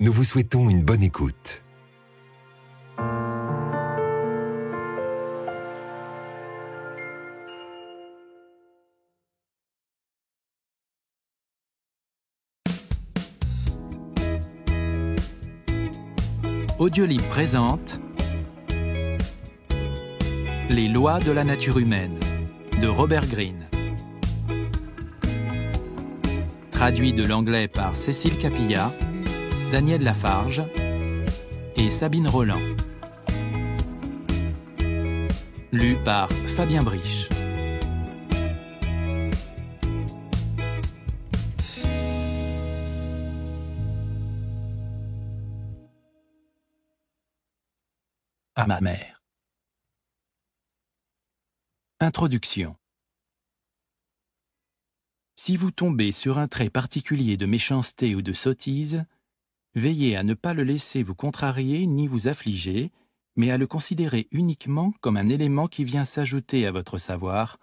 Nous vous souhaitons une bonne écoute. Audiolib présente Les lois de la nature humaine de Robert Greene. Traduit de l'anglais par Cécile Capillat, Daniel Lafarge et Sabine Roland. Lu par Fabien Briche. À ma mère. Introduction. Si vous tombez sur un trait particulier de méchanceté ou de sottise, veillez à ne pas le laisser vous contrarier ni vous affliger, mais à le considérer uniquement comme un élément qui vient s'ajouter à votre savoir,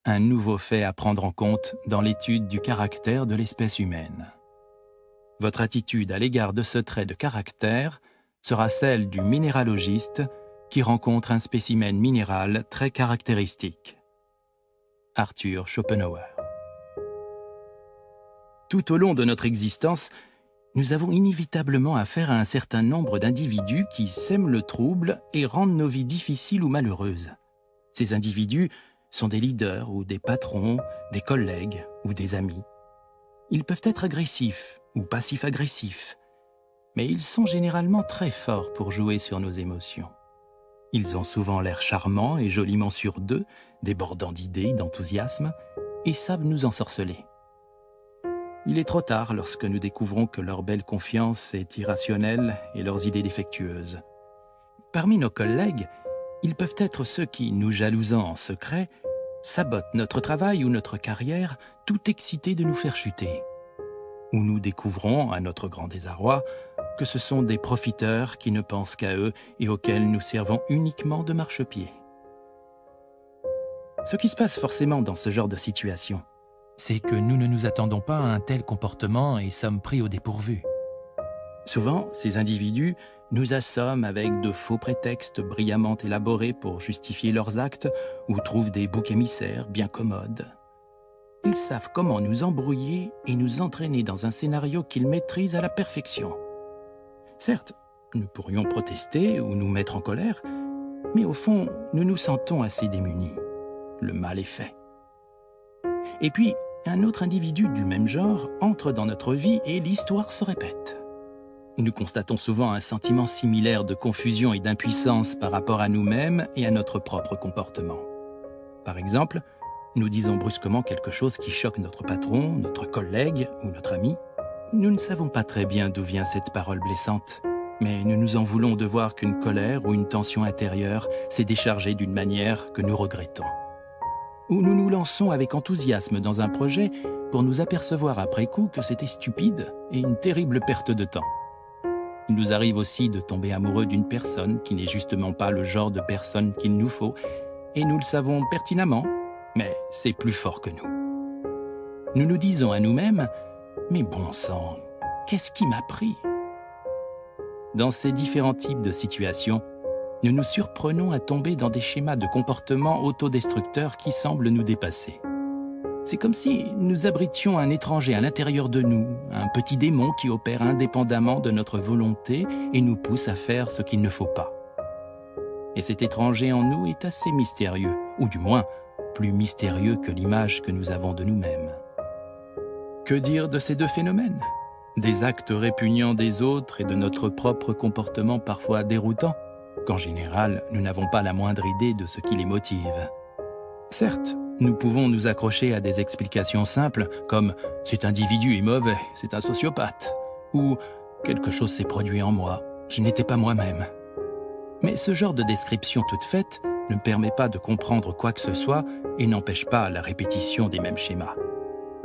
un nouveau fait à prendre en compte dans l'étude du caractère de l'espèce humaine. Votre attitude à l'égard de ce trait de caractère sera celle du minéralogiste qui rencontre un spécimen minéral très caractéristique. Arthur Schopenhauer. Tout au long de notre existence, nous avons inévitablement affaire à un certain nombre d'individus qui sèment le trouble et rendent nos vies difficiles ou malheureuses. Ces individus sont des leaders ou des patrons, des collègues ou des amis. Ils peuvent être agressifs ou passifs-agressifs, mais ils sont généralement très forts pour jouer sur nos émotions. Ils ont souvent l'air charmants et joliment sûrs d'eux, débordant d'idées, d'enthousiasme, et savent nous ensorceler. Il est trop tard lorsque nous découvrons que leur belle confiance est irrationnelle et leurs idées défectueuses. Parmi nos collègues, ils peuvent être ceux qui, nous jalousant en secret, sabotent notre travail ou notre carrière, tout excités de nous faire chuter. Ou nous découvrons, à notre grand désarroi, que ce sont des profiteurs qui ne pensent qu'à eux et auxquels nous servons uniquement de marchepied. Ce qui se passe forcément dans ce genre de situation, c'est que nous ne nous attendons pas à un tel comportement et sommes pris au dépourvu. Souvent, ces individus nous assomment avec de faux prétextes brillamment élaborés pour justifier leurs actes ou trouvent des boucs émissaires bien commodes. Ils savent comment nous embrouiller et nous entraîner dans un scénario qu'ils maîtrisent à la perfection. Certes, nous pourrions protester ou nous mettre en colère, mais au fond, nous nous sentons assez démunis. Le mal est fait. Et puis, un autre individu du même genre entre dans notre vie et l'histoire se répète. Nous constatons souvent un sentiment similaire de confusion et d'impuissance par rapport à nous-mêmes et à notre propre comportement. Par exemple, nous disons brusquement quelque chose qui choque notre patron, notre collègue ou notre ami. Nous ne savons pas très bien d'où vient cette parole blessante, mais nous nous en voulons de voir qu'une colère ou une tension intérieure s'est déchargée d'une manière que nous regrettons. Ou nous nous lançons avec enthousiasme dans un projet pour nous apercevoir après coup que c'était stupide et une terrible perte de temps. Il nous arrive aussi de tomber amoureux d'une personne qui n'est justement pas le genre de personne qu'il nous faut, et nous le savons pertinemment, mais c'est plus fort que nous. Nous nous disons à nous-mêmes « Mais bon sang, qu'est-ce qui m'a pris ?» Dans ces différents types de situations, nous nous surprenons à tomber dans des schémas de comportement autodestructeurs qui semblent nous dépasser. C'est comme si nous abritions un étranger à l'intérieur de nous, un petit démon qui opère indépendamment de notre volonté et nous pousse à faire ce qu'il ne faut pas. Et cet étranger en nous est assez mystérieux, ou du moins plus mystérieux que l'image que nous avons de nous-mêmes. Que dire de ces deux phénomènes ? Des actes répugnants des autres et de notre propre comportement parfois déroutant, qu'en général, nous n'avons pas la moindre idée de ce qui les motive. Certes, nous pouvons nous accrocher à des explications simples comme « cet individu est mauvais, c'est un sociopathe » ou « quelque chose s'est produit en moi, je n'étais pas moi-même ». Mais ce genre de description toute faite ne permet pas de comprendre quoi que ce soit et n'empêche pas la répétition des mêmes schémas.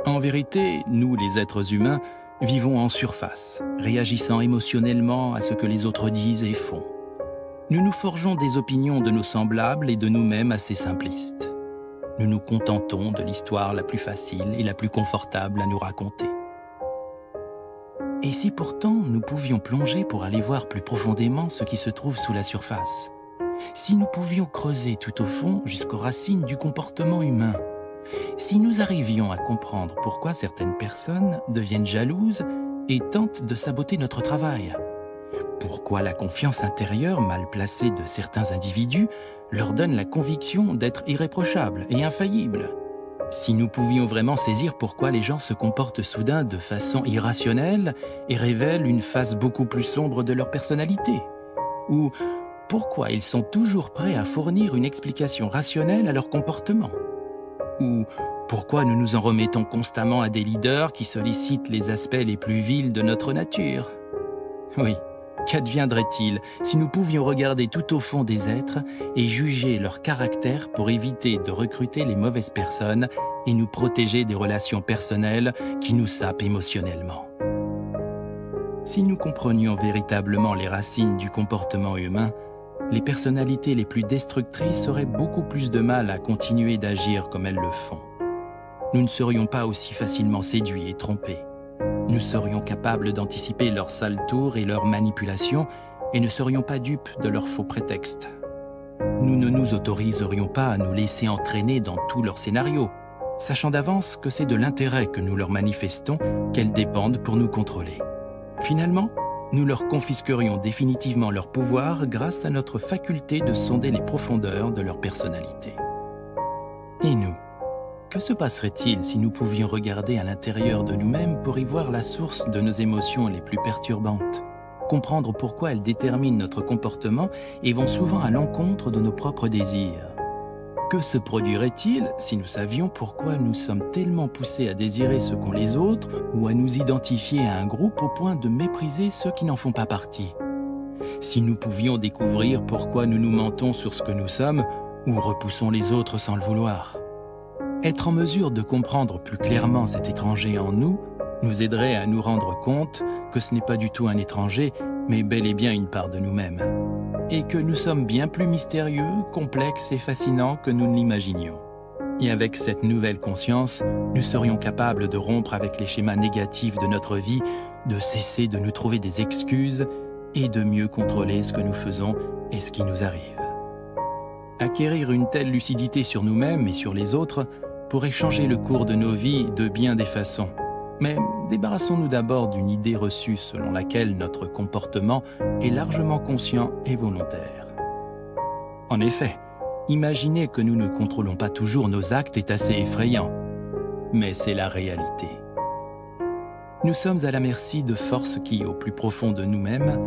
En vérité, nous, les êtres humains, vivons en surface, réagissant émotionnellement à ce que les autres disent et font. Nous nous forgeons des opinions de nos semblables et de nous-mêmes assez simplistes. Nous nous contentons de l'histoire la plus facile et la plus confortable à nous raconter. Et si pourtant nous pouvions plonger pour aller voir plus profondément ce qui se trouve sous la surface? Si nous pouvions creuser tout au fond jusqu'aux racines du comportement humain? Si nous arrivions à comprendre pourquoi certaines personnes deviennent jalouses et tentent de saboter notre travail? Pourquoi la confiance intérieure mal placée de certains individus leur donne la conviction d'être irréprochables et infaillibles? Si nous pouvions vraiment saisir pourquoi les gens se comportent soudain de façon irrationnelle et révèlent une face beaucoup plus sombre de leur personnalité? Ou pourquoi ils sont toujours prêts à fournir une explication rationnelle à leur comportement? Ou pourquoi nous nous en remettons constamment à des leaders qui sollicitent les aspects les plus vils de notre nature? Oui, qu'adviendrait-il si nous pouvions regarder tout au fond des êtres et juger leur caractère pour éviter de recruter les mauvaises personnes et nous protéger des relations personnelles qui nous sapent émotionnellement? Si nous comprenions véritablement les racines du comportement humain, les personnalités les plus destructrices auraient beaucoup plus de mal à continuer d'agir comme elles le font. Nous ne serions pas aussi facilement séduits et trompés. Nous serions capables d'anticiper leurs sales tours et leurs manipulations et ne serions pas dupes de leurs faux prétextes. Nous ne nous autoriserions pas à nous laisser entraîner dans tous leurs scénarios, sachant d'avance que c'est de l'intérêt que nous leur manifestons qu'elles dépendent pour nous contrôler. Finalement, nous leur confisquerions définitivement leur pouvoir grâce à notre faculté de sonder les profondeurs de leur personnalité. Et nous, que se passerait-il si nous pouvions regarder à l'intérieur de nous-mêmes pour y voir la source de nos émotions les plus perturbantes, comprendre pourquoi elles déterminent notre comportement et vont souvent à l'encontre de nos propres désirs? Que se produirait-il si nous savions pourquoi nous sommes tellement poussés à désirer ce qu'ont les autres ou à nous identifier à un groupe au point de mépriser ceux qui n'en font pas partie? Si nous pouvions découvrir pourquoi nous nous mentons sur ce que nous sommes ou repoussons les autres sans le vouloir? Être en mesure de comprendre plus clairement cet étranger en nous nous aiderait à nous rendre compte que ce n'est pas du tout un étranger, mais bel et bien une part de nous-mêmes. Et que nous sommes bien plus mystérieux, complexes et fascinants que nous ne l'imaginions. Et avec cette nouvelle conscience, nous serions capables de rompre avec les schémas négatifs de notre vie, de cesser de nous trouver des excuses et de mieux contrôler ce que nous faisons et ce qui nous arrive. Acquérir une telle lucidité sur nous-mêmes et sur les autres pourrait changer le cours de nos vies de bien des façons. Mais débarrassons-nous d'abord d'une idée reçue selon laquelle notre comportement est largement conscient et volontaire. En effet, imaginer que nous ne contrôlons pas toujours nos actes est assez effrayant, mais c'est la réalité. Nous sommes à la merci de forces qui, au plus profond de nous-mêmes,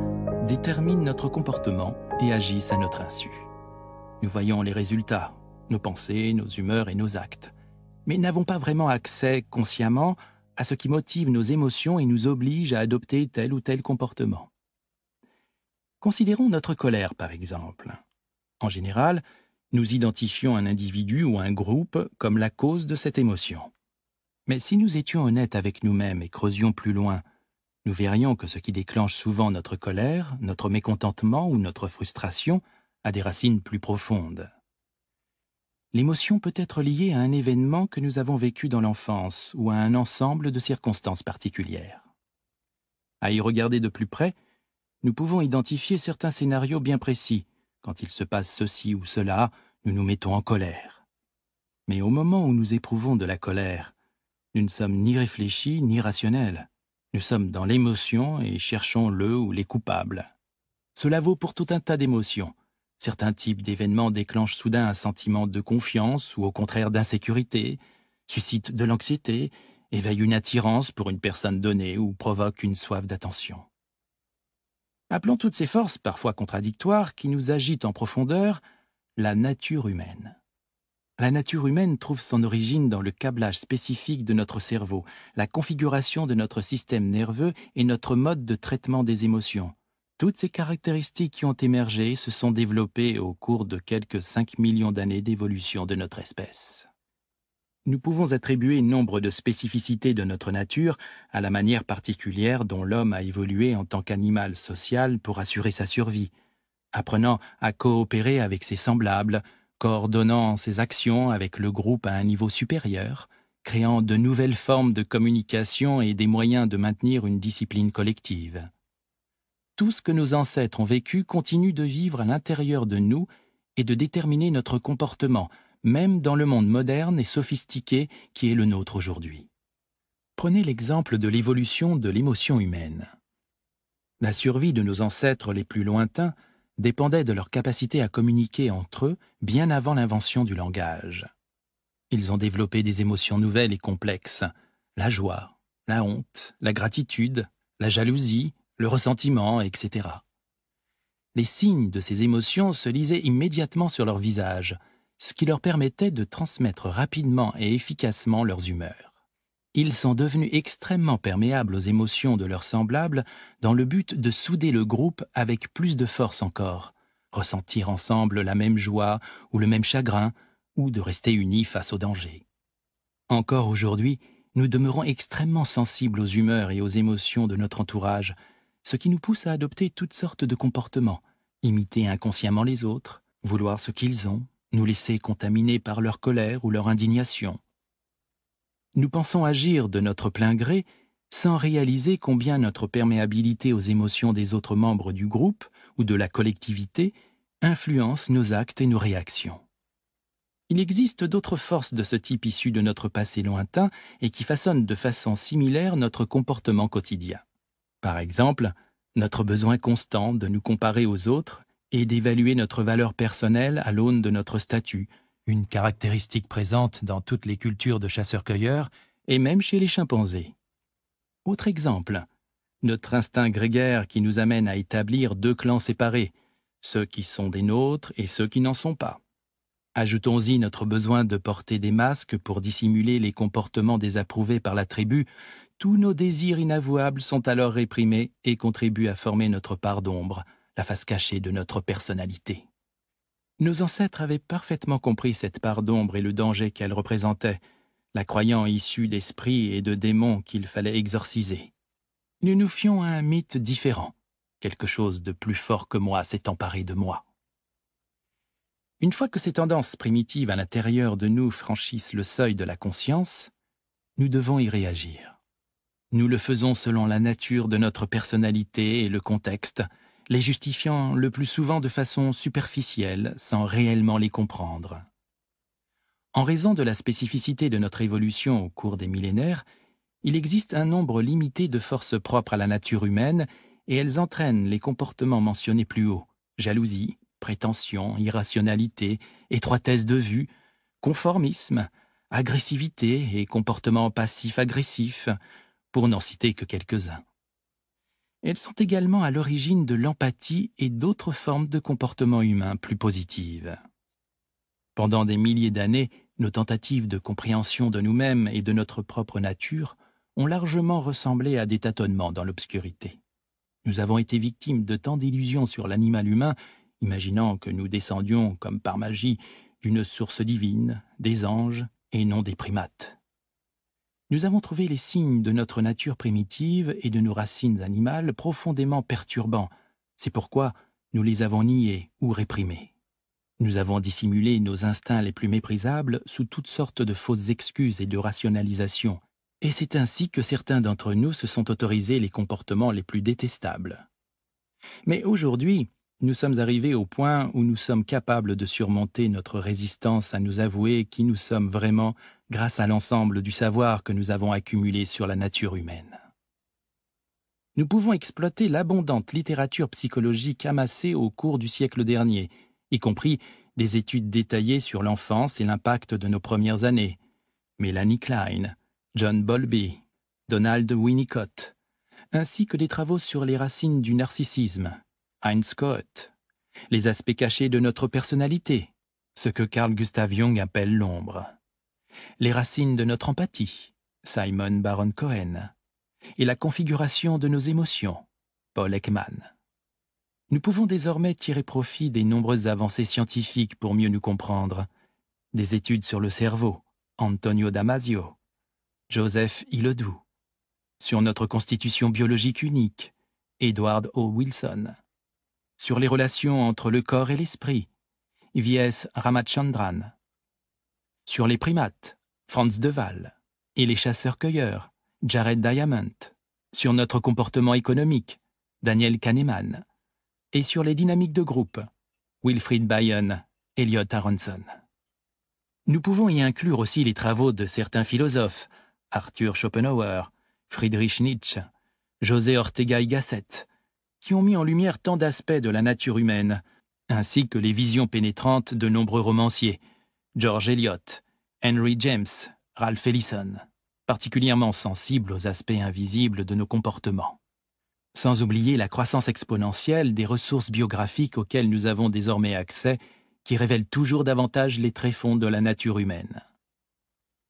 déterminent notre comportement et agissent à notre insu. Nous voyons les résultats, nos pensées, nos humeurs et nos actes, mais n'avons pas vraiment accès consciemment à ce qui motive nos émotions et nous oblige à adopter tel ou tel comportement. Considérons notre colère, par exemple. En général, nous identifions un individu ou un groupe comme la cause de cette émotion. Mais si nous étions honnêtes avec nous-mêmes et creusions plus loin, nous verrions que ce qui déclenche souvent notre colère, notre mécontentement ou notre frustration a des racines plus profondes. L'émotion peut être liée à un événement que nous avons vécu dans l'enfance ou à un ensemble de circonstances particulières. À y regarder de plus près, nous pouvons identifier certains scénarios bien précis. Quand il se passe ceci ou cela, nous nous mettons en colère. Mais au moment où nous éprouvons de la colère, nous ne sommes ni réfléchis ni rationnels. Nous sommes dans l'émotion et cherchons le ou les coupables. Cela vaut pour tout un tas d'émotions. Certains types d'événements déclenchent soudain un sentiment de confiance ou au contraire d'insécurité, suscitent de l'anxiété, éveillent une attirance pour une personne donnée ou provoquent une soif d'attention. Appelons toutes ces forces, parfois contradictoires, qui nous agitent en profondeur, la nature humaine. La nature humaine trouve son origine dans le câblage spécifique de notre cerveau, la configuration de notre système nerveux et notre mode de traitement des émotions. Toutes ces caractéristiques qui ont émergé se sont développées au cours de quelques 5 millions d'années d'évolution de notre espèce. Nous pouvons attribuer nombre de spécificités de notre nature à la manière particulière dont l'homme a évolué en tant qu'animal social pour assurer sa survie, apprenant à coopérer avec ses semblables, coordonnant ses actions avec le groupe à un niveau supérieur, créant de nouvelles formes de communication et des moyens de maintenir une discipline collective. Tout ce que nos ancêtres ont vécu continue de vivre à l'intérieur de nous et de déterminer notre comportement, même dans le monde moderne et sophistiqué qui est le nôtre aujourd'hui. Prenez l'exemple de l'évolution de l'émotion humaine. La survie de nos ancêtres les plus lointains dépendait de leur capacité à communiquer entre eux bien avant l'invention du langage. Ils ont développé des émotions nouvelles et complexes, la joie, la honte, la gratitude, la jalousie, le ressentiment, etc. Les signes de ces émotions se lisaient immédiatement sur leur visage, ce qui leur permettait de transmettre rapidement et efficacement leurs humeurs. Ils sont devenus extrêmement perméables aux émotions de leurs semblables dans le but de souder le groupe avec plus de force encore, ressentir ensemble la même joie ou le même chagrin, ou de rester unis face au danger. Encore aujourd'hui, nous demeurons extrêmement sensibles aux humeurs et aux émotions de notre entourage, ce qui nous pousse à adopter toutes sortes de comportements, imiter inconsciemment les autres, vouloir ce qu'ils ont, nous laisser contaminer par leur colère ou leur indignation. Nous pensons agir de notre plein gré sans réaliser combien notre perméabilité aux émotions des autres membres du groupe ou de la collectivité influence nos actes et nos réactions. Il existe d'autres forces de ce type issues de notre passé lointain et qui façonnent de façon similaire notre comportement quotidien. Par exemple, notre besoin constant de nous comparer aux autres et d'évaluer notre valeur personnelle à l'aune de notre statut, une caractéristique présente dans toutes les cultures de chasseurs-cueilleurs et même chez les chimpanzés. Autre exemple, notre instinct grégaire qui nous amène à établir deux clans séparés, ceux qui sont des nôtres et ceux qui n'en sont pas. Ajoutons-y notre besoin de porter des masques pour dissimuler les comportements désapprouvés par la tribu, tous nos désirs inavouables sont alors réprimés et contribuent à former notre part d'ombre, la face cachée de notre personnalité. Nos ancêtres avaient parfaitement compris cette part d'ombre et le danger qu'elle représentait, la croyant issue d'esprits et de démons qu'il fallait exorciser. Nous nous fions à un mythe différent. Quelque chose de plus fort que moi s'est emparé de moi. Une fois que ces tendances primitives à l'intérieur de nous franchissent le seuil de la conscience, nous devons y réagir. Nous le faisons selon la nature de notre personnalité et le contexte, les justifiant le plus souvent de façon superficielle, sans réellement les comprendre. En raison de la spécificité de notre évolution au cours des millénaires, il existe un nombre limité de forces propres à la nature humaine et elles entraînent les comportements mentionnés plus haut, jalousie, prétention, irrationalité, étroitesse de vue, conformisme, agressivité et comportement passif-agressif, pour n'en citer que quelques-uns. Elles sont également à l'origine de l'empathie et d'autres formes de comportement humain plus positives. Pendant des milliers d'années, nos tentatives de compréhension de nous-mêmes et de notre propre nature ont largement ressemblé à des tâtonnements dans l'obscurité. Nous avons été victimes de tant d'illusions sur l'animal humain, imaginant que nous descendions, comme par magie, d'une source divine, des anges et non des primates. Nous avons trouvé les signes de notre nature primitive et de nos racines animales profondément perturbants. C'est pourquoi nous les avons niés ou réprimés. Nous avons dissimulé nos instincts les plus méprisables sous toutes sortes de fausses excuses et de rationalisations, et c'est ainsi que certains d'entre nous se sont autorisés les comportements les plus détestables. Mais aujourd'hui, nous sommes arrivés au point où nous sommes capables de surmonter notre résistance à nous avouer qui nous sommes vraiment grâce à l'ensemble du savoir que nous avons accumulé sur la nature humaine. Nous pouvons exploiter l'abondante littérature psychologique amassée au cours du siècle dernier, y compris des études détaillées sur l'enfance et l'impact de nos premières années. Melanie Klein, John Bowlby, Donald Winnicott, ainsi que des travaux sur les racines du narcissisme, Heinz Scott, les aspects cachés de notre personnalité, ce que Carl Gustav Jung appelle l'ombre, les racines de notre empathie, Simon Baron Cohen, et la configuration de nos émotions, Paul Ekman. Nous pouvons désormais tirer profit des nombreuses avancées scientifiques pour mieux nous comprendre, des études sur le cerveau, Antonio Damasio, Joseph Iledoux, sur notre constitution biologique unique, Edward O. Wilson, sur les relations entre le corps et l'esprit, V.S. Ramachandran, sur les primates, Franz de Waal, et les chasseurs-cueilleurs, Jared Diamond, sur notre comportement économique, Daniel Kahneman, et sur les dynamiques de groupe, Wilfried Bion, Elliot Aronson. Nous pouvons y inclure aussi les travaux de certains philosophes, Arthur Schopenhauer, Friedrich Nietzsche, José Ortega y Gasset, qui ont mis en lumière tant d'aspects de la nature humaine, ainsi que les visions pénétrantes de nombreux romanciers, George Eliot, Henry James, Ralph Ellison, particulièrement sensibles aux aspects invisibles de nos comportements. Sans oublier la croissance exponentielle des ressources biographiques auxquelles nous avons désormais accès, qui révèlent toujours davantage les tréfonds de la nature humaine.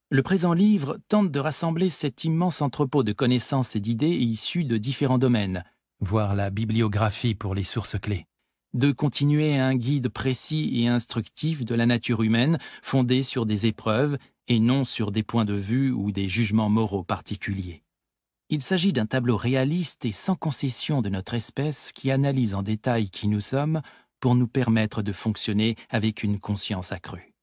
Le présent livre tente de rassembler cet immense entrepôt de connaissances et d'idées issues de différents domaines, voire la bibliographie pour les sources clés, de continuer un guide précis et instructif de la nature humaine fondé sur des épreuves et non sur des points de vue ou des jugements moraux particuliers. Il s'agit d'un tableau réaliste et sans concession de notre espèce qui analyse en détail qui nous sommes pour nous permettre de fonctionner avec une conscience accrue.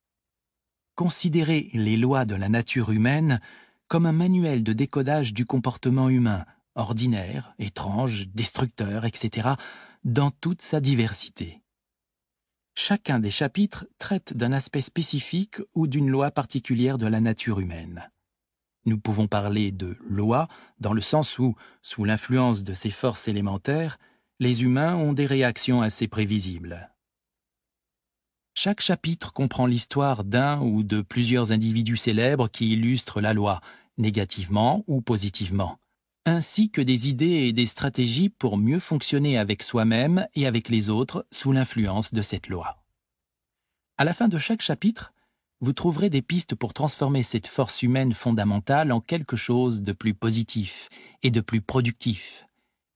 Considérez les lois de la nature humaine comme un manuel de décodage du comportement humain, ordinaire, étrange, destructeur, etc., dans toute sa diversité. Chacun des chapitres traite d'un aspect spécifique ou d'une loi particulière de la nature humaine. Nous pouvons parler de loi dans le sens où, sous l'influence de ces forces élémentaires, les humains ont des réactions assez prévisibles. Chaque chapitre comprend l'histoire d'un ou de plusieurs individus célèbres qui illustrent la loi, négativement ou positivement, ainsi que des idées et des stratégies pour mieux fonctionner avec soi-même et avec les autres sous l'influence de cette loi. À la fin de chaque chapitre, vous trouverez des pistes pour transformer cette force humaine fondamentale en quelque chose de plus positif et de plus productif,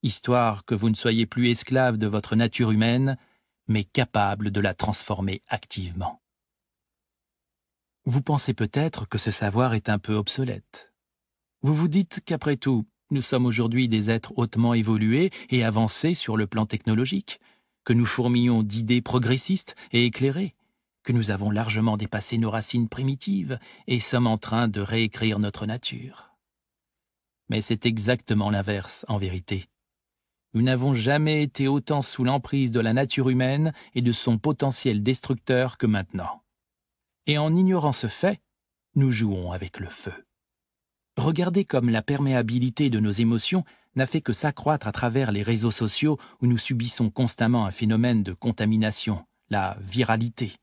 histoire que vous ne soyez plus esclave de votre nature humaine, mais capable de la transformer activement. Vous pensez peut-être que ce savoir est un peu obsolète. Vous vous dites qu'après tout, nous sommes aujourd'hui des êtres hautement évolués et avancés sur le plan technologique, que nous fourmillons d'idées progressistes et éclairées, que nous avons largement dépassé nos racines primitives et sommes en train de réécrire notre nature. Mais c'est exactement l'inverse, en vérité. Nous n'avons jamais été autant sous l'emprise de la nature humaine et de son potentiel destructeur que maintenant. Et en ignorant ce fait, nous jouons avec le feu. Regardez comme la perméabilité de nos émotions n'a fait que s'accroître à travers les réseaux sociaux où nous subissons constamment un phénomène de contamination, la viralité,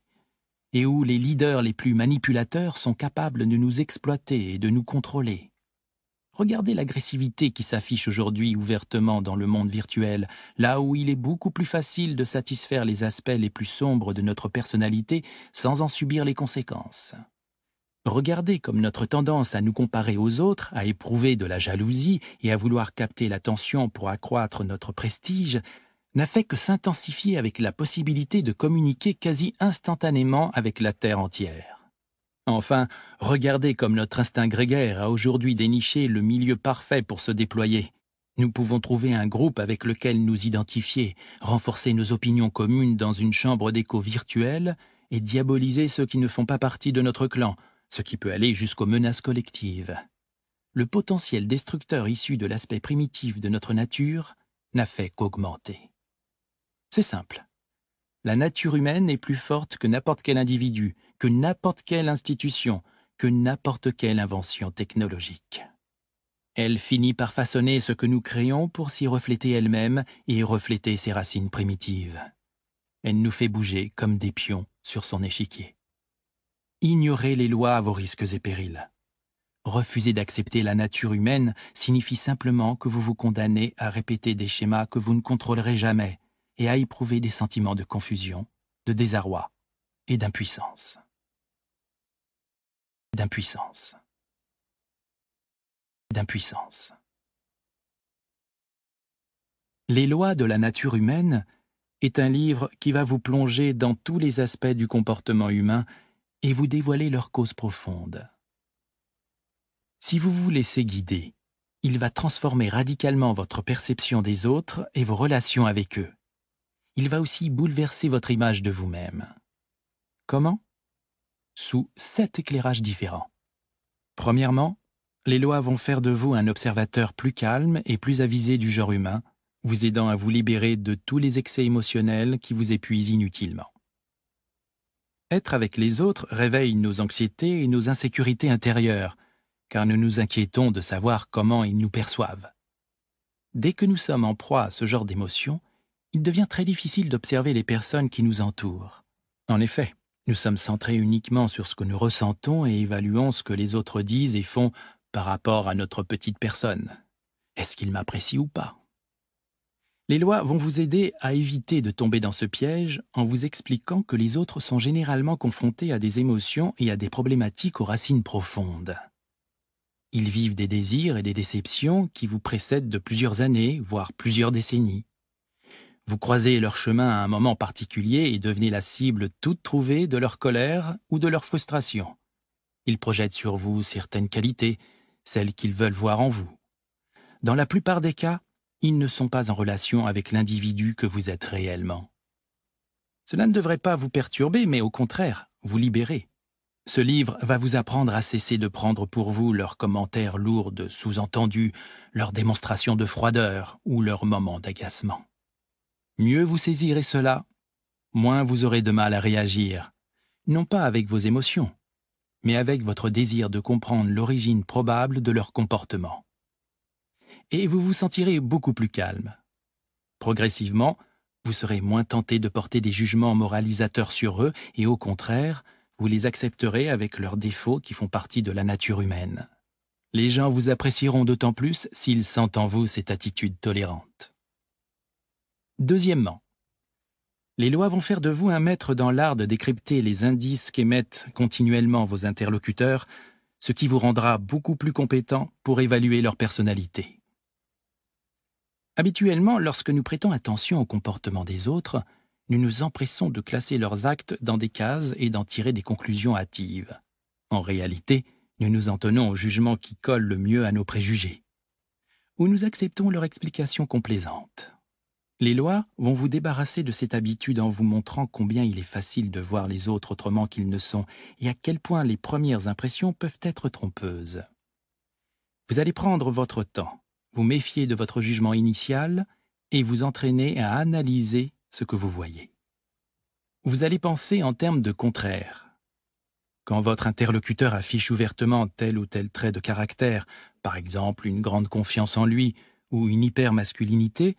et où les leaders les plus manipulateurs sont capables de nous exploiter et de nous contrôler. Regardez l'agressivité qui s'affiche aujourd'hui ouvertement dans le monde virtuel, là où il est beaucoup plus facile de satisfaire les aspects les plus sombres de notre personnalité sans en subir les conséquences. Regardez comme notre tendance à nous comparer aux autres, à éprouver de la jalousie et à vouloir capter l'attention pour accroître notre prestige, n'a fait que s'intensifier avec la possibilité de communiquer quasi instantanément avec la Terre entière. Enfin, regardez comme notre instinct grégaire a aujourd'hui déniché le milieu parfait pour se déployer. Nous pouvons trouver un groupe avec lequel nous identifier, renforcer nos opinions communes dans une chambre d'écho virtuelle et diaboliser ceux qui ne font pas partie de notre clan, ce qui peut aller jusqu'aux menaces collectives. Le potentiel destructeur issu de l'aspect primitif de notre nature n'a fait qu'augmenter. C'est simple. La nature humaine est plus forte que n'importe quel individu, que n'importe quelle institution, que n'importe quelle invention technologique. Elle finit par façonner ce que nous créons pour s'y refléter elle-même et refléter ses racines primitives. Elle nous fait bouger comme des pions sur son échiquier. Ignorez les lois à vos risques et périls. Refuser d'accepter la nature humaine signifie simplement que vous vous condamnez à répéter des schémas que vous ne contrôlerez jamais, et à éprouver des sentiments de confusion, de désarroi et d'impuissance. D'impuissance. D'impuissance. Les lois de la nature humaine est un livre qui va vous plonger dans tous les aspects du comportement humain et vous dévoiler leurs causes profondes. Si vous vous laissez guider, il va transformer radicalement votre perception des autres et vos relations avec eux. Il va aussi bouleverser votre image de vous-même. Comment? Sous 7 éclairages différents. Premièrement, Les lois vont faire de vous un observateur plus calme et plus avisé du genre humain, vous aidant à vous libérer de tous les excès émotionnels qui vous épuisent inutilement. Être avec les autres réveille nos anxiétés et nos insécurités intérieures, car nous nous inquiétons de savoir comment ils nous perçoivent. Dès que nous sommes en proie à ce genre d'émotions, il devient très difficile d'observer les personnes qui nous entourent. En effet, nous sommes centrés uniquement sur ce que nous ressentons et évaluons ce que les autres disent et font par rapport à notre petite personne. Est-ce qu'ils m'apprécient ou pas? Les lois vont vous aider à éviter de tomber dans ce piège en vous expliquant que les autres sont généralement confrontés à des émotions et à des problématiques aux racines profondes. Ils vivent des désirs et des déceptions qui vous précèdent de plusieurs années, voire plusieurs décennies. Vous croisez leur chemin à un moment particulier et devenez la cible toute trouvée de leur colère ou de leur frustration. Ils projettent sur vous certaines qualités, celles qu'ils veulent voir en vous. Dans la plupart des cas, ils ne sont pas en relation avec l'individu que vous êtes réellement. Cela ne devrait pas vous perturber, mais au contraire, vous libérer. Ce livre va vous apprendre à cesser de prendre pour vous leurs commentaires lourds de sous-entendus, leurs démonstrations de froideur ou leurs moments d'agacement. Mieux vous saisirez cela, moins vous aurez de mal à réagir, non pas avec vos émotions, mais avec votre désir de comprendre l'origine probable de leur comportement. Et vous vous sentirez beaucoup plus calme. Progressivement, vous serez moins tenté de porter des jugements moralisateurs sur eux et au contraire, vous les accepterez avec leurs défauts qui font partie de la nature humaine. Les gens vous apprécieront d'autant plus s'ils sentent en vous cette attitude tolérante. Deuxièmement, les lois vont faire de vous un maître dans l'art de décrypter les indices qu'émettent continuellement vos interlocuteurs, ce qui vous rendra beaucoup plus compétent pour évaluer leur personnalité. Habituellement, lorsque nous prêtons attention au comportement des autres, nous nous empressons de classer leurs actes dans des cases et d'en tirer des conclusions hâtives. En réalité, nous nous en tenons au jugement qui colle le mieux à nos préjugés. Ou nous acceptons leur explication complaisante. Les lois vont vous débarrasser de cette habitude en vous montrant combien il est facile de voir les autres autrement qu'ils ne sont et à quel point les premières impressions peuvent être trompeuses. Vous allez prendre votre temps, vous méfier de votre jugement initial et vous entraîner à analyser ce que vous voyez. Vous allez penser en termes de contraire. Quand votre interlocuteur affiche ouvertement tel ou tel trait de caractère, par exemple une grande confiance en lui ou une hypermasculinité,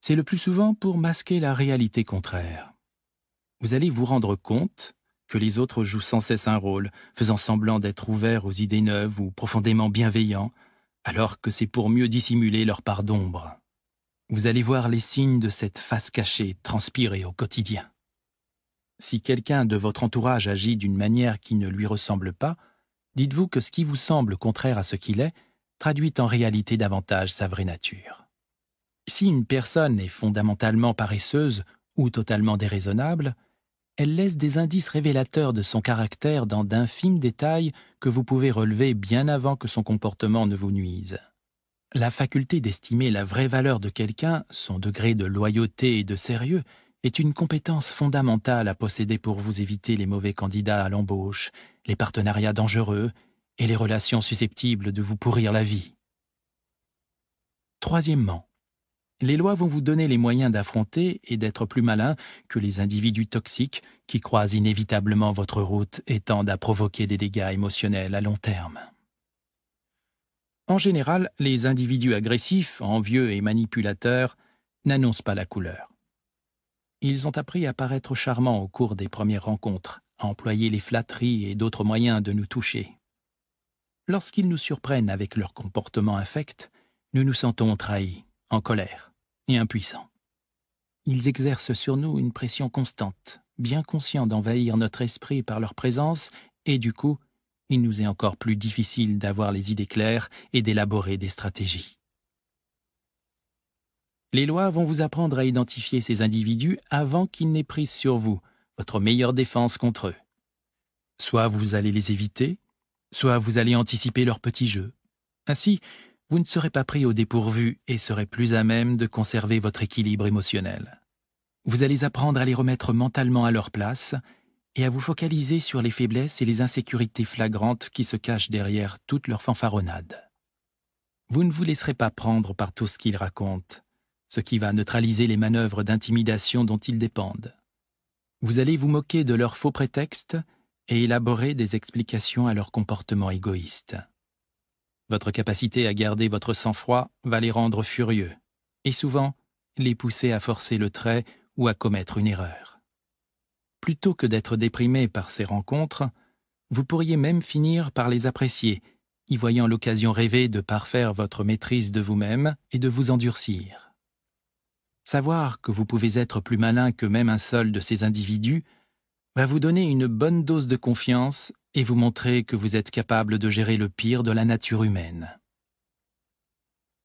c'est le plus souvent pour masquer la réalité contraire. Vous allez vous rendre compte que les autres jouent sans cesse un rôle, faisant semblant d'être ouverts aux idées neuves ou profondément bienveillants, alors que c'est pour mieux dissimuler leur part d'ombre. Vous allez voir les signes de cette face cachée transpirer au quotidien. Si quelqu'un de votre entourage agit d'une manière qui ne lui ressemble pas, dites-vous que ce qui vous semble contraire à ce qu'il est traduit en réalité davantage sa vraie nature. Si une personne est fondamentalement paresseuse ou totalement déraisonnable, elle laisse des indices révélateurs de son caractère dans d'infimes détails que vous pouvez relever bien avant que son comportement ne vous nuise. La faculté d'estimer la vraie valeur de quelqu'un, son degré de loyauté et de sérieux, est une compétence fondamentale à posséder pour vous éviter les mauvais candidats à l'embauche, les partenariats dangereux et les relations susceptibles de vous pourrir la vie. Troisièmement, les lois vont vous donner les moyens d'affronter et d'être plus malins que les individus toxiques qui croisent inévitablement votre route et tendent à provoquer des dégâts émotionnels à long terme. En général, les individus agressifs, envieux et manipulateurs n'annoncent pas la couleur. Ils ont appris à paraître charmants au cours des premières rencontres, à employer les flatteries et d'autres moyens de nous toucher. Lorsqu'ils nous surprennent avec leur comportement infect, nous nous sentons trahis, en colère et impuissants. Ils exercent sur nous une pression constante, bien conscients d'envahir notre esprit par leur présence, et du coup, il nous est encore plus difficile d'avoir les idées claires et d'élaborer des stratégies. Les lois vont vous apprendre à identifier ces individus avant qu'ils n'aient prise sur vous, votre meilleure défense contre eux. Soit vous allez les éviter, soit vous allez anticiper leurs petits jeux. Ainsi, vous ne serez pas pris au dépourvu et serez plus à même de conserver votre équilibre émotionnel. Vous allez apprendre à les remettre mentalement à leur place et à vous focaliser sur les faiblesses et les insécurités flagrantes qui se cachent derrière toute leur fanfaronnade. Vous ne vous laisserez pas prendre par tout ce qu'ils racontent, ce qui va neutraliser les manœuvres d'intimidation dont ils dépendent. Vous allez vous moquer de leurs faux prétextes et élaborer des explications à leur comportement égoïste. Votre capacité à garder votre sang-froid va les rendre furieux, et souvent les pousser à forcer le trait ou à commettre une erreur. Plutôt que d'être déprimé par ces rencontres, vous pourriez même finir par les apprécier, y voyant l'occasion rêvée de parfaire votre maîtrise de vous-même et de vous endurcir. Savoir que vous pouvez être plus malin que même un seul de ces individus va vous donner une bonne dose de confiance et vous montrer que vous êtes capable de gérer le pire de la nature humaine.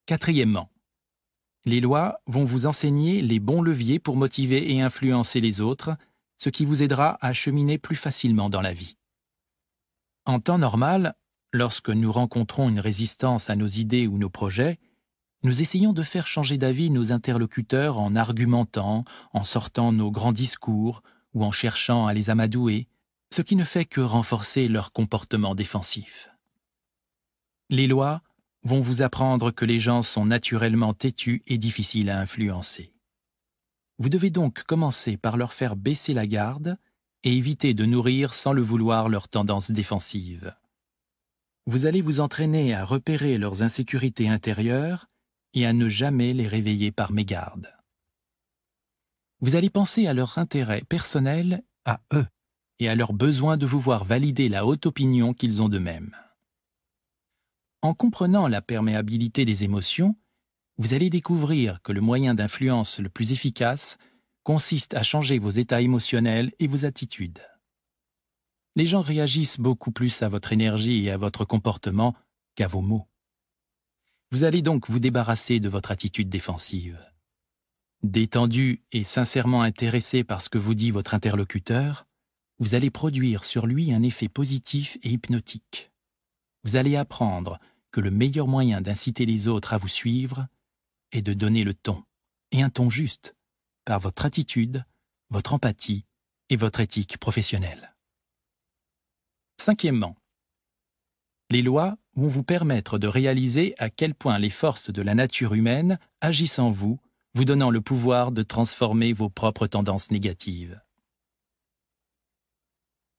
Quatrièmement, les lois vont vous enseigner les bons leviers pour motiver et influencer les autres, ce qui vous aidera à cheminer plus facilement dans la vie. En temps normal, lorsque nous rencontrons une résistance à nos idées ou nos projets, nous essayons de faire changer d'avis nos interlocuteurs en argumentant, en sortant nos grands discours ou en cherchant à les amadouer, ce qui ne fait que renforcer leur comportement défensif. Les lois vont vous apprendre que les gens sont naturellement têtus et difficiles à influencer. Vous devez donc commencer par leur faire baisser la garde et éviter de nourrir sans le vouloir leurs tendances défensives. Vous allez vous entraîner à repérer leurs insécurités intérieures et à ne jamais les réveiller par mégarde. Vous allez penser à leur intérêt personnel, à eux, et à leur besoin de vous voir valider la haute opinion qu'ils ont d'eux-mêmes. En comprenant la perméabilité des émotions, vous allez découvrir que le moyen d'influence le plus efficace consiste à changer vos états émotionnels et vos attitudes. Les gens réagissent beaucoup plus à votre énergie et à votre comportement qu'à vos mots. Vous allez donc vous débarrasser de votre attitude défensive. Détendu et sincèrement intéressé par ce que vous dit votre interlocuteur, vous allez produire sur lui un effet positif et hypnotique. Vous allez apprendre que le meilleur moyen d'inciter les autres à vous suivre est de donner le ton, et un ton juste, par votre attitude, votre empathie et votre éthique professionnelle. Cinquièmement, les lois vont vous permettre de réaliser à quel point les forces de la nature humaine agissent en vous, vous donnant le pouvoir de transformer vos propres tendances négatives.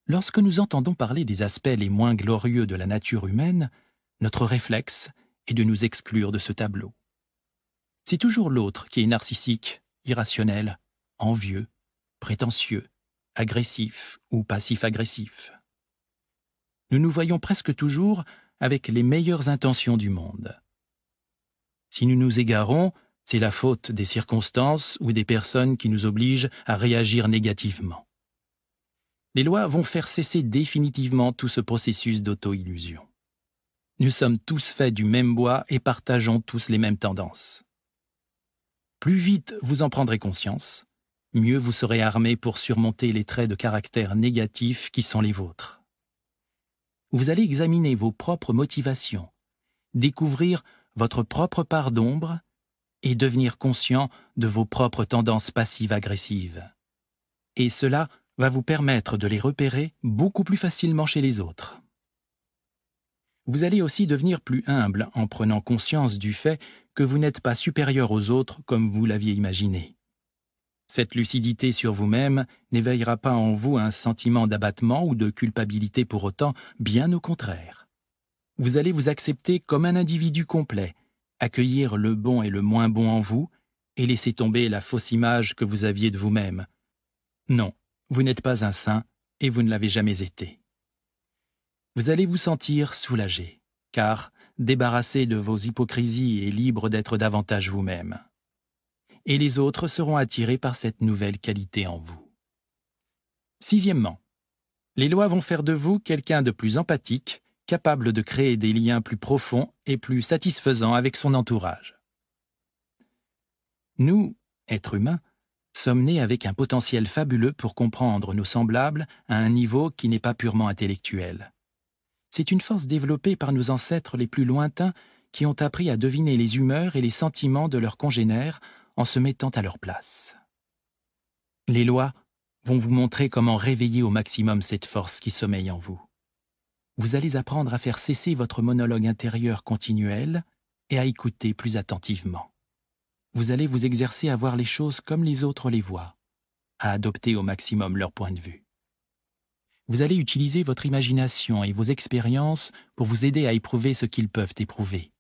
Lorsque nous entendons parler des aspects les moins glorieux de la nature humaine, notre réflexe est de nous exclure de ce tableau. C'est toujours l'autre qui est narcissique, irrationnel, envieux, prétentieux, agressif ou passif-agressif. Nous nous voyons presque toujours avec les meilleures intentions du monde. Si nous nous égarons, c'est la faute des circonstances ou des personnes qui nous obligent à réagir négativement. Les lois vont faire cesser définitivement tout ce processus d'auto-illusion. Nous sommes tous faits du même bois et partageons tous les mêmes tendances. Plus vite vous en prendrez conscience, mieux vous serez armé pour surmonter les traits de caractère négatifs qui sont les vôtres. Vous allez examiner vos propres motivations, découvrir votre propre part d'ombre et devenir conscient de vos propres tendances passives-agressives. Et cela va vous permettre de les repérer beaucoup plus facilement chez les autres. Vous allez aussi devenir plus humble en prenant conscience du fait que vous n'êtes pas supérieur aux autres comme vous l'aviez imaginé. Cette lucidité sur vous-même n'éveillera pas en vous un sentiment d'abattement ou de culpabilité pour autant, bien au contraire. Vous allez vous accepter comme un individu complet, accueillir le bon et le moins bon en vous et laisser tomber la fausse image que vous aviez de vous-même. Non, vous n'êtes pas un saint et vous ne l'avez jamais été. Vous allez vous sentir soulagé, car débarrassé de vos hypocrisies et libre d'être davantage vous-même. Et les autres seront attirés par cette nouvelle qualité en vous. Sixièmement, les lois vont faire de vous quelqu'un de plus empathique, capable de créer des liens plus profonds et plus satisfaisants avec son entourage. Nous, êtres humains, sommes nés avec un potentiel fabuleux pour comprendre nos semblables à un niveau qui n'est pas purement intellectuel. C'est une force développée par nos ancêtres les plus lointains qui ont appris à deviner les humeurs et les sentiments de leurs congénères en se mettant à leur place. Les lois vont vous montrer comment réveiller au maximum cette force qui sommeille en vous. Vous allez apprendre à faire cesser votre monologue intérieur continuel et à écouter plus attentivement. Vous allez vous exercer à voir les choses comme les autres les voient, à adopter au maximum leur point de vue. Vous allez utiliser votre imagination et vos expériences pour vous aider à éprouver ce qu'ils peuvent éprouver.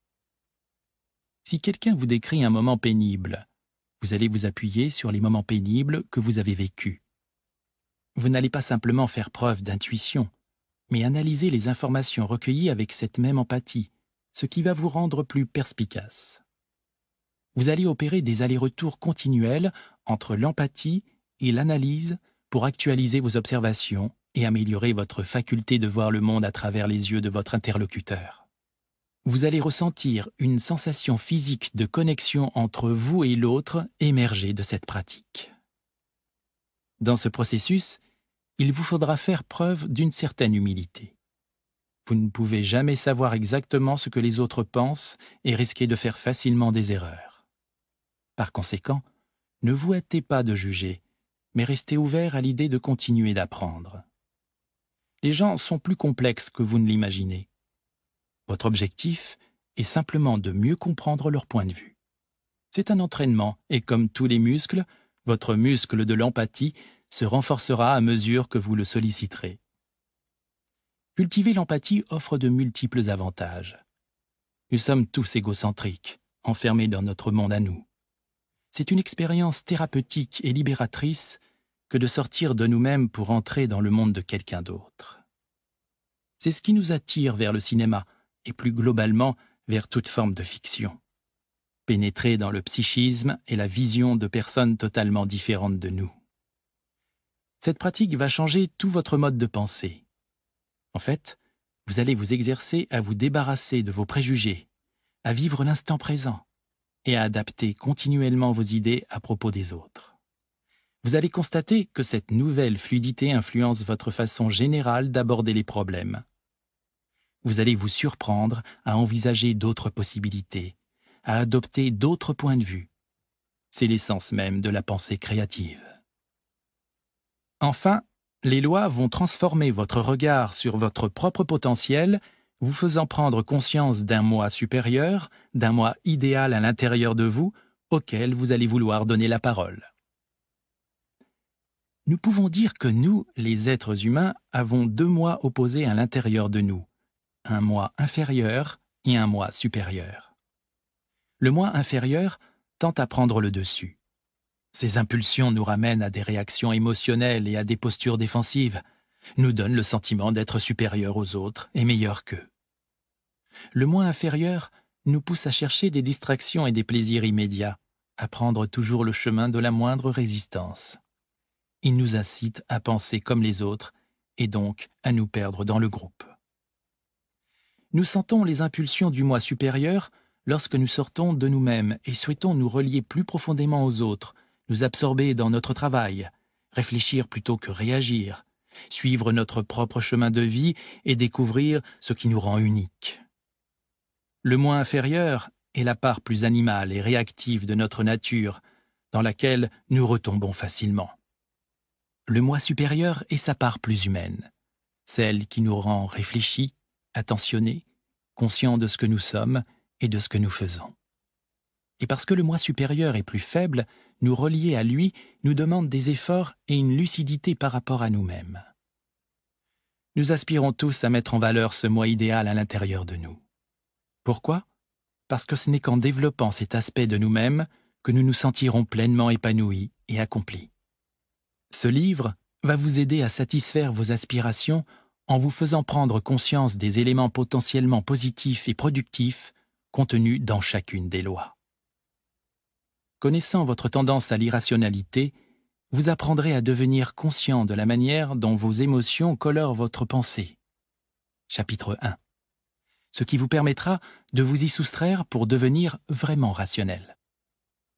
Si quelqu'un vous décrit un moment pénible, vous allez vous appuyer sur les moments pénibles que vous avez vécus. Vous n'allez pas simplement faire preuve d'intuition, mais analyser les informations recueillies avec cette même empathie, ce qui va vous rendre plus perspicace. Vous allez opérer des allers-retours continuels entre l'empathie et l'analyse pour actualiser vos observations et améliorer votre faculté de voir le monde à travers les yeux de votre interlocuteur. Vous allez ressentir une sensation physique de connexion entre vous et l'autre émerger de cette pratique. Dans ce processus, il vous faudra faire preuve d'une certaine humilité. Vous ne pouvez jamais savoir exactement ce que les autres pensent et risquez de faire facilement des erreurs. Par conséquent, ne vous hâtez pas de juger, mais restez ouvert à l'idée de continuer d'apprendre. Les gens sont plus complexes que vous ne l'imaginez. Votre objectif est simplement de mieux comprendre leur point de vue. C'est un entraînement et comme tous les muscles, votre muscle de l'empathie se renforcera à mesure que vous le solliciterez. Cultiver l'empathie offre de multiples avantages. Nous sommes tous égocentriques, enfermés dans notre monde à nous. C'est une expérience thérapeutique et libératrice que de sortir de nous-mêmes pour entrer dans le monde de quelqu'un d'autre. C'est ce qui nous attire vers le cinéma et plus globalement vers toute forme de fiction. Pénétrer dans le psychisme et la vision de personnes totalement différentes de nous. Cette pratique va changer tout votre mode de pensée. En fait, vous allez vous exercer à vous débarrasser de vos préjugés, à vivre l'instant présent et à adapter continuellement vos idées à propos des autres. Vous allez constater que cette nouvelle fluidité influence votre façon générale d'aborder les problèmes. Vous allez vous surprendre à envisager d'autres possibilités, à adopter d'autres points de vue. C'est l'essence même de la pensée créative. Enfin, les lois vont transformer votre regard sur votre propre potentiel, vous faisant prendre conscience d'un moi supérieur, d'un moi idéal à l'intérieur de vous, auquel vous allez vouloir donner la parole. Nous pouvons dire que nous, les êtres humains, avons deux moi opposés à l'intérieur de nous, un moi inférieur et un moi supérieur. Le moi inférieur tend à prendre le dessus. Ces impulsions nous ramènent à des réactions émotionnelles et à des postures défensives, nous donnent le sentiment d'être supérieurs aux autres et meilleurs qu'eux. Le moi inférieur nous pousse à chercher des distractions et des plaisirs immédiats, à prendre toujours le chemin de la moindre résistance. Il nous incite à penser comme les autres et donc à nous perdre dans le groupe. Nous sentons les impulsions du moi supérieur lorsque nous sortons de nous-mêmes et souhaitons nous relier plus profondément aux autres, nous absorber dans notre travail, réfléchir plutôt que réagir, suivre notre propre chemin de vie et découvrir ce qui nous rend uniques. Le moi inférieur est la part plus animale et réactive de notre nature, dans laquelle nous retombons facilement. Le moi supérieur est sa part plus humaine, celle qui nous rend réfléchis, attentionnés, conscients de ce que nous sommes et de ce que nous faisons. Et parce que le moi supérieur est plus faible, nous relier à lui nous demande des efforts et une lucidité par rapport à nous-mêmes. Nous aspirons tous à mettre en valeur ce moi idéal à l'intérieur de nous. Pourquoi ? Parce que ce n'est qu'en développant cet aspect de nous-mêmes que nous nous sentirons pleinement épanouis et accomplis. Ce livre va vous aider à satisfaire vos aspirations en vous faisant prendre conscience des éléments potentiellement positifs et productifs contenus dans chacune des lois. Connaissant votre tendance à l'irrationalité, vous apprendrez à devenir conscient de la manière dont vos émotions colorent votre pensée. Chapitre 1. Ce qui vous permettra de vous y soustraire pour devenir vraiment rationnel.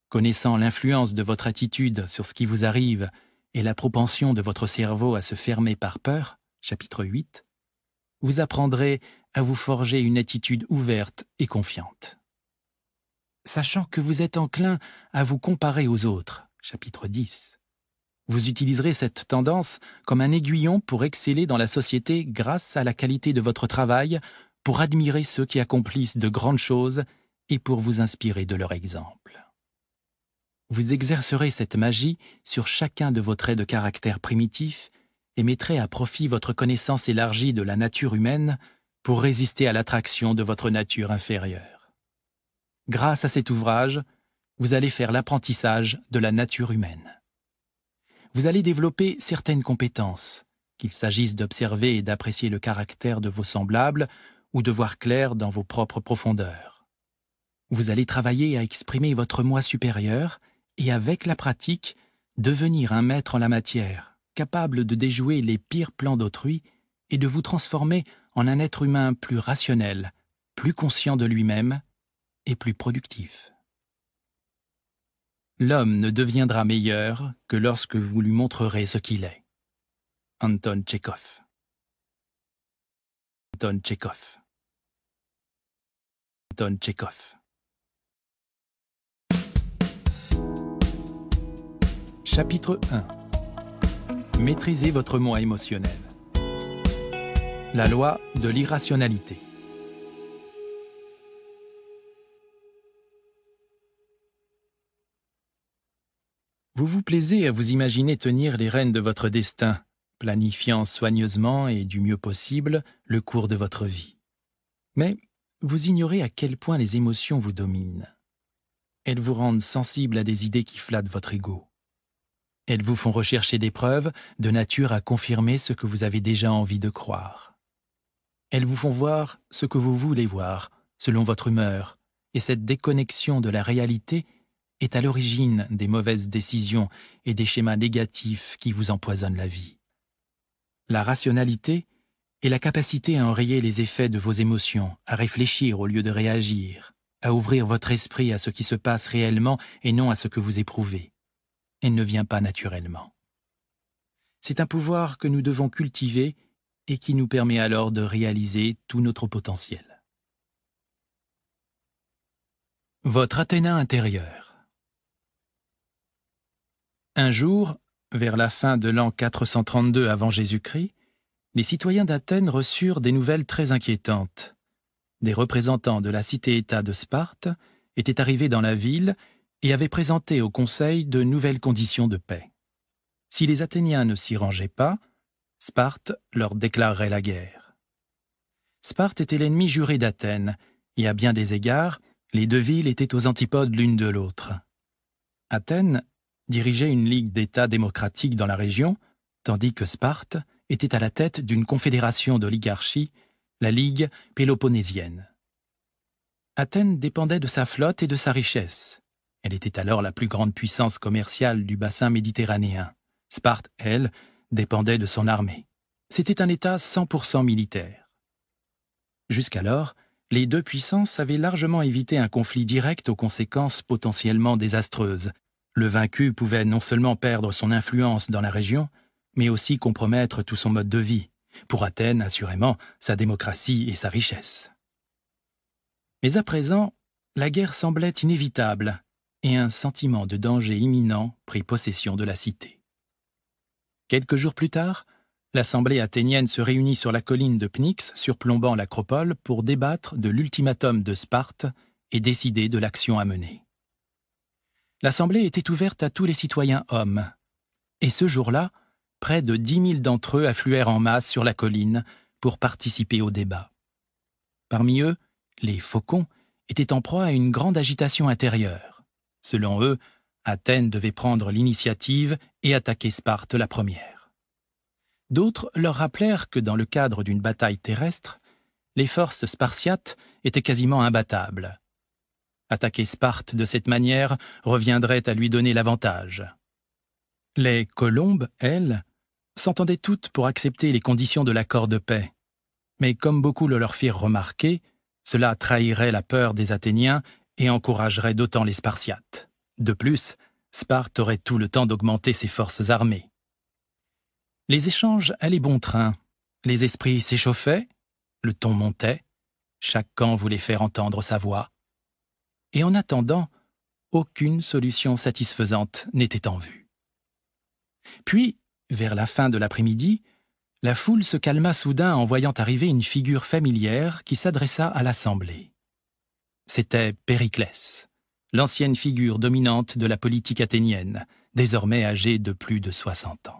Connaissant l'influence de votre attitude sur ce qui vous arrive et la propension de votre cerveau à se fermer par peur, chapitre 8, vous apprendrez à vous forger une attitude ouverte et confiante. Sachant que vous êtes enclin à vous comparer aux autres, chapitre 10, Vous utiliserez cette tendance comme un aiguillon pour exceller dans la société grâce à la qualité de votre travail, pour admirer ceux qui accomplissent de grandes choses et pour vous inspirer de leur exemple. Vous exercerez cette magie sur chacun de vos traits de caractère primitifs et mettrez à profit votre connaissance élargie de la nature humaine pour résister à l'attraction de votre nature inférieure. Grâce à cet ouvrage, vous allez faire l'apprentissage de la nature humaine. Vous allez développer certaines compétences, qu'il s'agisse d'observer et d'apprécier le caractère de vos semblables ou de voir clair dans vos propres profondeurs. Vous allez travailler à exprimer votre moi supérieur et avec la pratique, devenir un maître en la matière, capable de déjouer les pires plans d'autrui et de vous transformer en un être humain plus rationnel, plus conscient de lui-même et plus productif. L'homme ne deviendra meilleur que lorsque vous lui montrerez ce qu'il est. Anton Tchekhov. Anton Tchekhov. Anton Tchekhov. Chapitre 1. Maîtrisez votre moi émotionnel. La loi de l'irrationalité. Vous vous plaisez à vous imaginer tenir les rênes de votre destin, planifiant soigneusement et du mieux possible le cours de votre vie. Mais vous ignorez à quel point les émotions vous dominent. Elles vous rendent sensible à des idées qui flattent votre ego. Elles vous font rechercher des preuves de nature à confirmer ce que vous avez déjà envie de croire. Elles vous font voir ce que vous voulez voir, selon votre humeur, et cette déconnexion de la réalité est à l'origine des mauvaises décisions et des schémas négatifs qui vous empoisonnent la vie. La rationalité est la capacité à enrayer les effets de vos émotions, à réfléchir au lieu de réagir, à ouvrir votre esprit à ce qui se passe réellement et non à ce que vous éprouvez. Elle ne vient pas naturellement. C'est un pouvoir que nous devons cultiver et qui nous permet alors de réaliser tout notre potentiel. Votre Athéna intérieure. Un jour, vers la fin de l'an 432 avant Jésus-Christ, les citoyens d'Athènes reçurent des nouvelles très inquiétantes. Des représentants de la cité-État de Sparte étaient arrivés dans la ville et avaient présenté au conseil de nouvelles conditions de paix. Si les Athéniens ne s'y rangeaient pas, Sparte leur déclarerait la guerre. Sparte était l'ennemi juré d'Athènes, et à bien des égards, les deux villes étaient aux antipodes l'une de l'autre. Athènes dirigeait une ligue d'États démocratiques dans la région, tandis que Sparte était à la tête d'une confédération d'oligarchies, la Ligue péloponnesienne. Athènes dépendait de sa flotte et de sa richesse. Elle était alors la plus grande puissance commerciale du bassin méditerranéen. Sparte, elle, dépendait de son armée. C'était un État 100% militaire. Jusqu'alors, les deux puissances avaient largement évité un conflit direct aux conséquences potentiellement désastreuses. Le vaincu pouvait non seulement perdre son influence dans la région, mais aussi compromettre tout son mode de vie. Pour Athènes, assurément, sa démocratie et sa richesse. Mais à présent, la guerre semblait inévitable, et un sentiment de danger imminent prit possession de la cité. Quelques jours plus tard, l'assemblée athénienne se réunit sur la colline de Pnyx, surplombant l'acropole, pour débattre de l'ultimatum de Sparte et décider de l'action à mener. L'assemblée était ouverte à tous les citoyens hommes, et ce jour-là, près de 10 000 d'entre eux affluèrent en masse sur la colline pour participer au débat. Parmi eux, les faucons étaient en proie à une grande agitation intérieure. Selon eux, Athènes devait prendre l'initiative et attaquer Sparte la première. D'autres leur rappelèrent que dans le cadre d'une bataille terrestre, les forces spartiates étaient quasiment imbattables. Attaquer Sparte de cette manière reviendrait à lui donner l'avantage. Les colombes, elles, s'entendaient toutes pour accepter les conditions de l'accord de paix. Mais comme beaucoup le leur firent remarquer, cela trahirait la peur des Athéniens et encouragerait d'autant les Spartiates. De plus, Sparte aurait tout le temps d'augmenter ses forces armées. Les échanges allaient bon train, les esprits s'échauffaient, le ton montait, chaque camp voulait faire entendre sa voix. Et en attendant, aucune solution satisfaisante n'était en vue. Puis, vers la fin de l'après-midi, la foule se calma soudain en voyant arriver une figure familière qui s'adressa à l'Assemblée. C'était Périclès, l'ancienne figure dominante de la politique athénienne, désormais âgé de plus de 60 ans.